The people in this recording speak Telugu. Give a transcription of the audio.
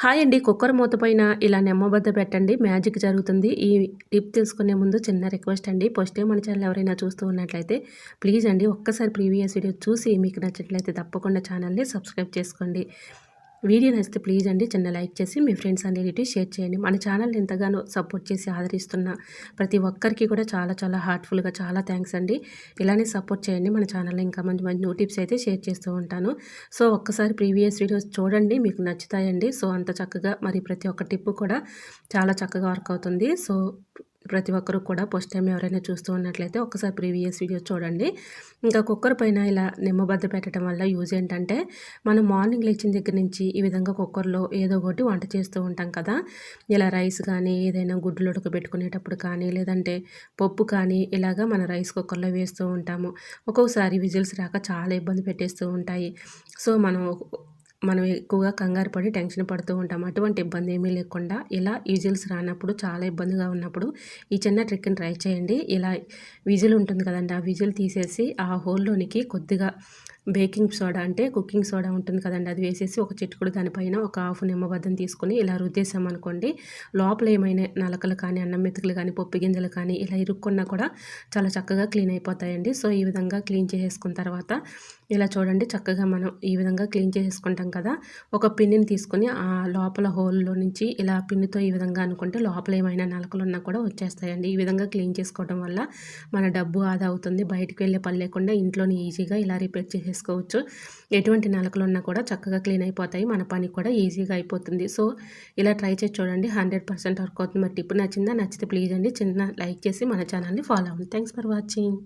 హాయ్ అండి. కుక్కర్ మూత పైన ఇలా నెమ్మబద్ద పెట్టండి. మ్యాజిక్ జరుగుతుంది. ఈ టిప్ తెలుసుకునే ముందు చిన్న రిక్వెస్ట్ అండి. ఫస్ట్ టైం మన ఛానల్ ఎవరైనా చూస్తూ ఉన్నట్లయితే ప్లీజ్ అండి ఒక్కసారి ప్రీవియస్ వీడియో చూసి మీకు నచ్చినట్లయితే తప్పకుండా ఛానల్ని సబ్స్క్రైబ్ చేసుకోండి. వీడియో నచ్చితే ప్లీజ్ అండి చిన్న లైక్ చేసి మీ ఫ్రెండ్స్ అండ్ రిలేటివ్స్ షేర్ చేయండి. మన ఛానల్ని ఎంతగానో సపోర్ట్ చేసి ఆదరిస్తున్న ప్రతి ఒక్కరికి కూడా చాలా హార్ట్ఫుల్గా చాలా థ్యాంక్స్ అండి. ఇలానే సపోర్ట్ చేయండి. మన ఛానల్లో ఇంకా మంచి మంచి న్యూ టిప్స్ అయితే షేర్ చేస్తూ ఉంటాను. సో ఒక్కసారి ప్రీవియస్ వీడియోస్ చూడండి, మీకు నచ్చుతాయండి. సో అంత చక్కగా మరి ప్రతి ఒక్క టిప్ కూడా చాలా చక్కగా వర్క్ అవుతుంది. సో ప్రతి ఒక్కరు కూడా ఫస్ట్ టైం ఎవరైనా చూస్తూ ఉన్నట్లయితే ఒకసారి ప్రీవియస్ వీడియోస్ చూడండి. ఇంకా కుక్కర్ పైన ఇలా నిమ్మబద్ద పెట్టడం వల్ల యూజ్ ఏంటంటే, మనం మార్నింగ్ లేచిన దగ్గర నుంచి ఈ విధంగా కుక్కర్లో ఏదో ఒకటి వంట చేస్తూ ఉంటాం కదా. ఇలా రైస్ కానీ ఏదైనా గుడ్లు ఉడకబెట్టుకునేటప్పుడు కానీ లేదంటే పప్పు కానీ ఇలాగా మన రైస్ కుక్కర్లో వేస్తూ ఉంటాము. ఒక్కొక్కసారి విజిల్స్ రాక చాలా ఇబ్బంది పెట్టేస్తూ ఉంటాయి. సో మనం ఎక్కువగా కంగారు పడి టెన్షన్ పడుతూ ఉంటాం. అటువంటి ఇబ్బంది ఏమీ లేకుండా ఇలా విజిల్స్ రానప్పుడు చాలా ఇబ్బందిగా ఉన్నప్పుడు ఈ చిన్న ట్రిక్ని ట్రై చేయండి. ఇలా విజిల్ ఉంటుంది కదండి, ఆ విజిల్ తీసేసి ఆ హోల్లోనికి కొద్దిగా బేకింగ్ సోడా అంటే కుకింగ్ సోడా ఉంటుంది కదండి, అది వేసేసి ఒక చిటికెడు దానిపైన ఒక హాఫ్ నిమ్మబద్దం తీసుకొని ఇలా రుద్దేసామనుకోండి, లోపల ఏమైనా నలకలు కానీ అన్నం మెతుకులు కానీ పప్పు గింజలు కానీ ఇలా ఇరుక్కున్నా కూడా చాలా చక్కగా క్లీన్ అయిపోతాయండి. సో ఈ విధంగా క్లీన్ చేసేసుకున్న తర్వాత ఇలా చూడండి, చక్కగా మనం ఈ విధంగా క్లీన్ చేసేసుకుంటాం కదా. ఒక పిన్నిని తీసుకొని ఆ లోపల హోల్లో నుంచి ఇలా పిన్నితో ఈ విధంగా అనుకుంటే లోపల ఏమైనా నలకలు ఉన్నా కూడా వచ్చేస్తాయండి. ఈ విధంగా క్లీన్ చేసుకోవడం వల్ల మన డబ్బు ఆదా అవుతుంది. బయటికి వెళ్ళే పని లేకుండా ఇంట్లోనే ఈజీగా ఇలా రిపేర్ చేసేసుకోవచ్చు. ఎటువంటి నలకలు ఉన్నా కూడా చక్కగా క్లీన్ అయిపోతాయి. మన పని కూడా ఈజీగా అయిపోతుంది. సో ఇలా ట్రై చేసి చూడండి, 100% వర్క్ అవుతుంది. మరి టిప్ నచ్చిందా? నచ్చితే ప్లీజ్ అండి చిన్న లైక్ చేసి మన ఛానల్ని ఫాలో అవ్వండి. Thanks for watching.